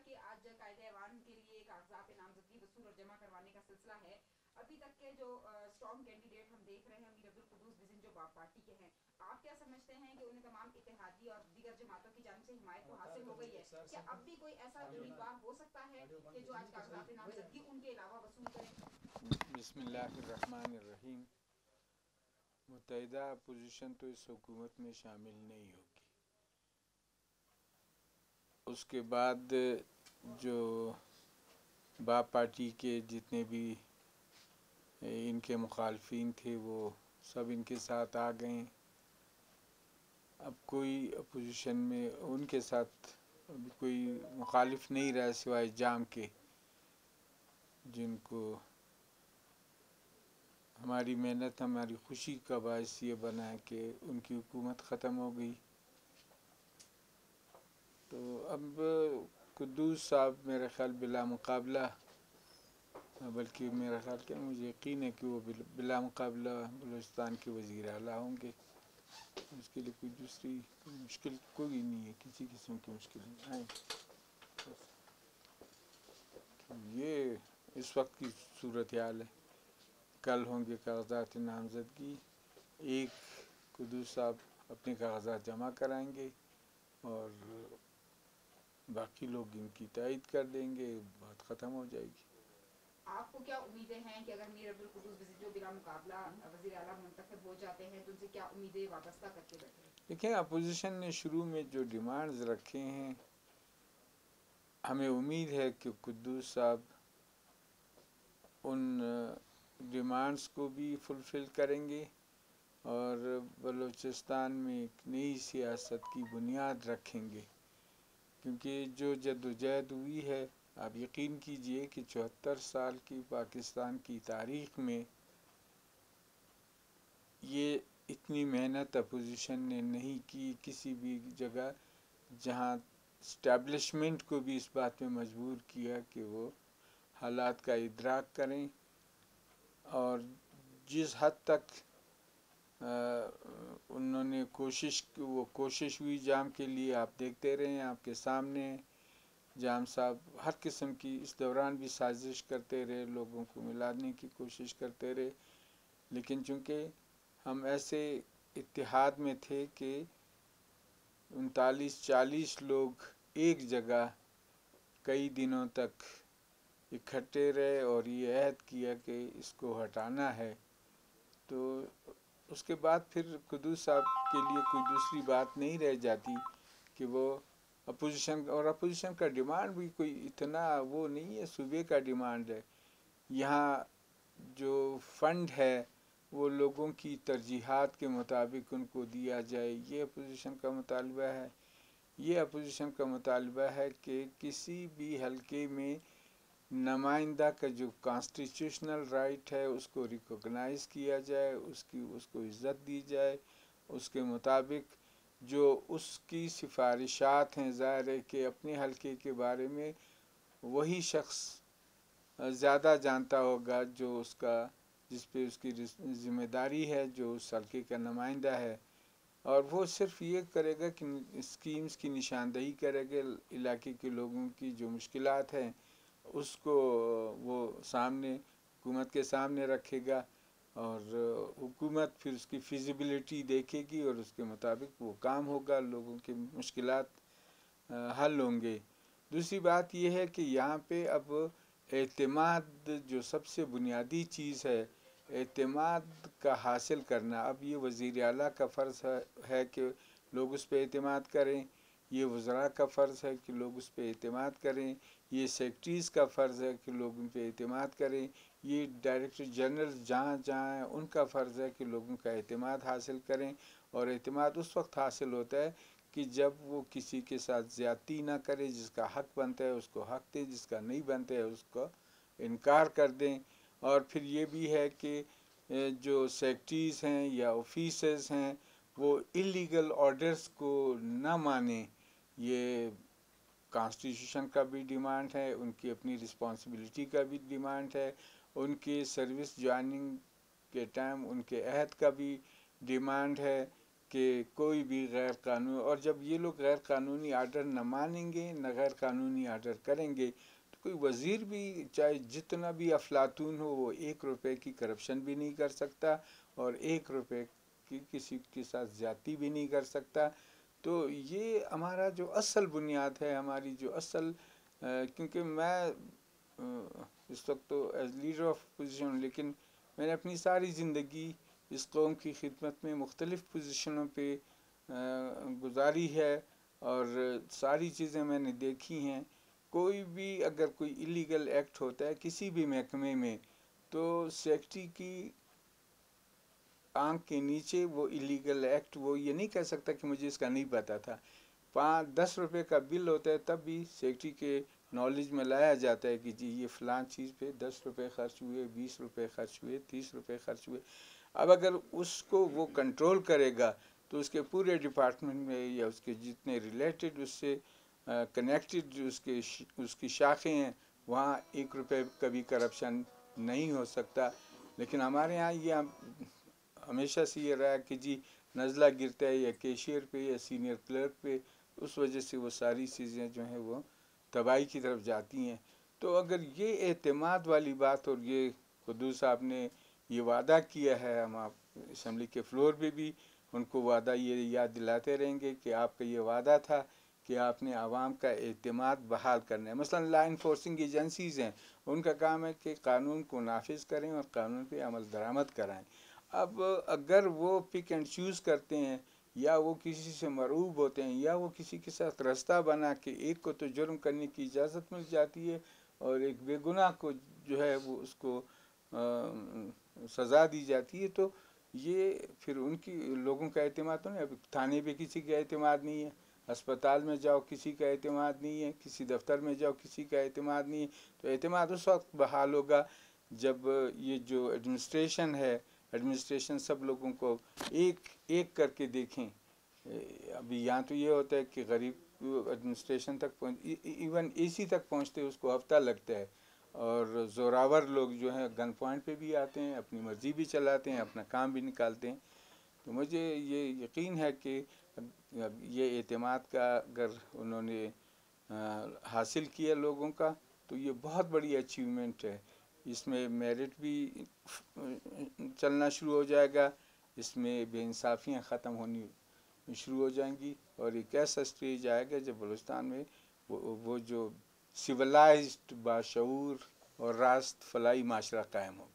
کہ آج قائد ایوان کے لیے کاغذات نامزدگی وصول اور جمع کروانے کا سلسلہ ہے. ابھی تک کے جو اسٹرانگ کینڈیڈیٹ ہم دیکھ رہے ہیں امیر عبدالقدوس بزن جو باپ پارٹی کے ہیں, آپ کیا سمجھتے ہیں کہ انہیں تمام اتحادی اور دیگر جماعتوں کی جانب سے حمایت تو حاصل ہو گئی ہے, کیا اب بھی کوئی ایسا امیدوار ہو سکتا ہے کہ جو آج کاغذات نامزدگی ان کے علاوہ وصول کرے؟ بسم اللہ الرحمن الرحیم. متحدہ اپوزیشن تو اس حکومت میں شامل نہیں ہوگی. اس کے بعد جو باپ پارٹی کے جتنے بھی ان کے مخالفین تھے وہ سب ان کے ساتھ آ گئے. اب کوئی اپوزیشن میں ان کے ساتھ کوئی مخالف نہیں رہا سوائے جام کے, جن کو ہماری محنت ہماری خوشی کا باعث یہ بنا ہے کہ ان کی حکومت ختم ہو گئی. تو اب قدوس صاحب میرا خیال بلا مقابلہ, بلکہ میرا خیال کہ مجھے یقین ہے کہ وہ بلا مقابلہ بلوچستان کے وزیر اعلیٰ ہوں گے. اس کے لیے کوئی دوسری مشکل کوئی نہیں ہے, کسی قسم کی مشکل نہیں ہے. یہ اس وقت کی صورتحال ہے. کل ہوں گے کاغذات نامزدگی. ایک قدوس صاحب اپنے کاغذات جمع کرائیں گے اور باقی لوگ ان کی تائید کر دیں گے, بات ختم ہو جائے گی. آپ کو کیا امیدیں ہیں کہ اگر میر عبدالقدوس بزن جو بلا مقابلہ وزیر اعلیٰ منتخب ہو جاتے ہیں تو ان سے کیا امیدیں وابستہ کر کے بیٹھے؟ دیکھیں, اپوزیشن نے شروع میں جو ڈیمانڈز رکھے ہیں, ہمیں امید ہے کہ قدوس صاحب ان ڈیمانڈز کو بھی فلفل کریں گے اور بلوچستان میں ایک نئی سیاست کی بنیاد رکھیں گے. کیونکہ جو جدوجہد ہوئی ہے, آپ یقین کیجئے کہ 74 سال کی پاکستان کی تاریخ میں یہ اتنی محنت اپوزیشن نے نہیں کی کسی بھی جگہ, جہاں اسٹیبلشمنٹ کو بھی اس بات میں مجبور کیا کہ وہ حالات کا ادراک کریں. اور جس حد تک انہوں نے کوشش ہوئی جام کے لیے, آپ دیکھتے رہے ہیں, آپ کے سامنے جام صاحب ہر قسم کی اس دوران بھی سازش کرتے رہے, لوگوں کو ملانے کی کوشش کرتے رہے. لیکن چونکہ ہم ایسے اتحاد میں تھے کہ 39-40 لوگ ایک جگہ کئی دنوں تک اکٹھے رہے اور یہ عہد کیا کہ اس کو ہٹانا ہے, تو اس کے بعد پھر قدوس صاحب کے لیے کوئی دوسری بات نہیں رہ جاتی کہ وہ اپوزیشن کا ڈیمانڈ بھی کوئی اتنا وہ نہیں ہے, صوبے کا ڈیمانڈ ہے. یہاں جو فنڈ ہے وہ لوگوں کی ترجیحات کے مطابق ان کو دیا جائے, یہ اپوزیشن کا مطالبہ ہے. یہ اپوزیشن کا مطالبہ ہے کہ کسی بھی حلقے میں نمائندہ کا جو کانسٹیٹیوشنل رائٹ ہے اس کو ریکوگنائز کیا جائے, اس کو عزت دی جائے. اس کے مطابق جو اس کی سفارشات ہیں, ظاہر ہے کہ اپنے حلقے کے بارے میں وہی شخص زیادہ جانتا ہوگا جو جس پہ اس کی ذمہ داری ہے, جو اس حلقے کا نمائندہ ہے, اور وہ صرف یہ کرے گا کہ اسکیمز کی نشاندہی کرے گا. علاقے کے لوگوں کی جو مشکلات ہیں اس کو وہ حکومت کے سامنے رکھے گا, اور حکومت پھر اس کی فیزیبلٹی دیکھے گی اور اس کے مطابق وہ کام ہوگا, لوگوں کے مشکلات حل ہوں گے. دوسری بات یہ ہے کہ یہاں پہ اب اعتماد جو سب سے بنیادی چیز ہے, اعتماد کا حاصل کرنا, اب یہ وزیر اعلیٰ کا فرض ہے کہ لوگ اس پہ اعتماد کریں, یہ وزراء کا فرض ہے کہ لوگ اس پہ اعتماد کریں, یہ سیکرٹریز کا فرض ہے کہ لوگ ان پہ اعتماد کریں, یہ ڈائریکٹر جنرل جہاں جہاں ہیں ان کا فرض ہے کہ لوگوں کا اعتماد حاصل کریں. اور اعتماد اس وقت حاصل ہوتا ہے کہ جب وہ کسی کے ساتھ زیادتی نہ کرے, جس کا حق بنتا ہے اس کو حق دیں, جس کا نہیں بنتا ہے اس کو انکار کر دیں. اور پھر یہ بھی ہے کہ جو سیکرٹریز ہیں یا آفیسرز ہیں وہ اللیگل آرڈرز کو نہ مانیں. یہ کانسٹیٹیوشن کا بھی ڈیمانڈ ہے, ان کی اپنی رسپانسبلٹی کا بھی ڈیمانڈ ہے, ان کے سروس جوائننگ کے ٹائم ان کے عہد کا بھی ڈیمانڈ ہے کہ کوئی بھی غیر قانونی، اور جب یہ لوگ غیر قانونی آرڈر نہ مانیں گے، نہ غیر قانونی آرڈر کریں گے، تو کوئی وزیر بھی چاہے جتنا بھی افلاطون ہو، وہ 1 روپے کی کرپشن بھی نہیں کر سکتا، اور 1 روپے کی کسی کے ساتھ زیادتی بھی نہیں کر سکتا۔ تو یہ ہمارا جو اصل بنیاد ہے، ہماری جو اصل، کیونکہ میں اس وقت تو ایز لیڈر آف پوزیشن ہوں، لیکن میں نے اپنی ساری زندگی اس قوم کی خدمت میں مختلف پوزیشنوں پہ گزاری ہے، اور ساری چیزیں میں نے دیکھی ہیں۔ کوئی بھی اگر کوئی ایلیگل ایکٹ ہوتا ہے کسی بھی محکمے میں، تو سیکرٹری کی آنکھ کے نیچے وہ ایلیگل ایکٹ، وہ یہ نہیں کہہ سکتا کہ مجھے اس کا نہیں پتہ تھا۔ 5-10 روپے کا بل ہوتا ہے تب بھی سیکرٹری کے نالج میں لایا جاتا ہے کہ جی یہ فلاں چیز پہ 10 روپے خرچ ہوئے، 20 روپے خرچ ہوئے، 30 روپے خرچ ہوئے۔ اب اگر اس کو وہ کنٹرول کرے گا تو اس کے پورے ڈپارٹمنٹ میں، یا اس کے جتنے ریلیٹڈ اس سے کنیکٹڈ اس کی شاخیں ہیں، وہاں 1 روپے کا بھی کرپشن نہیں ہو سکتا۔ لیکن ہمارے ہاں یہ ہمیشہ سے یہ رہا کہ جی نزلہ گرتا ہے یا کیشیئر پہ یا سینئر کلرک پہ، اس وجہ سے وہ ساری چیزیں جو ہیں وہ تباہی کی طرف جاتی ہیں۔ تو اگر یہ اعتماد والی بات، اور یہ قدوس صاحب نے یہ وعدہ کیا ہے، ہم آپ اسمبلی کے فلور پہ بھی ان کو وعدہ یہ یاد دلاتے رہیں گے کہ آپ کا یہ وعدہ تھا کہ آپ نے عوام کا اعتماد بحال کرنا ہے۔ مثلا لا انفورسنگ ایجنسیز ہیں، ان کا کام ہے کہ قانون کو نافذ کریں اور قانون پہ عمل درآمد کرائیں۔ اب اگر وہ پک اینڈ چوز کرتے ہیں، یا وہ کسی سے مرعوب ہوتے ہیں، یا وہ کسی کے ساتھ رستہ بنا کے ایک کو تو جرم کرنے کی اجازت مل جاتی ہے اور ایک بے گناہ کو جو ہے وہ اس کو سزا دی جاتی ہے، تو یہ پھر ان کی لوگوں کا اعتماد تو نہیں۔ اب تھانے پہ کسی کا اعتماد نہیں ہے، اسپتال میں جاؤ کسی کا اعتماد نہیں ہے، کسی دفتر میں جاؤ کسی کا اعتماد نہیں ہے۔ تو اعتماد اس وقت بحال ہوگا جب یہ جو ایڈمنسٹریشن سب لوگوں کو ایک ایک کر کے دیکھیں۔ ابھی یہاں تو یہ ہوتا ہے کہ غریب ایڈمنسٹریشن تک ایون اے سی تک پہنچتے اس کو ہفتہ لگتا ہے، اور زوراور لوگ جو ہیں گن پوائنٹ پہ بھی آتے ہیں، اپنی مرضی بھی چلاتے ہیں، اپنا کام بھی نکالتے ہیں۔ تو مجھے یہ یقین ہے کہ یہ اعتماد کا اگر انہوں نے حاصل کیا لوگوں کا، تو یہ بہت بڑی اچیومنٹ ہے۔ اس میں میرٹ بھی چلنا شروع ہو جائے گا، اس میں بے انصافیاں ختم ہونی شروع ہو جائیں گی، اور ایک ایسا سٹیج آئے گا جب بلوچستان میں وہ جو سویلائزڈ، باشعور اور راست فلاحی معاشرہ قائم ہوگا۔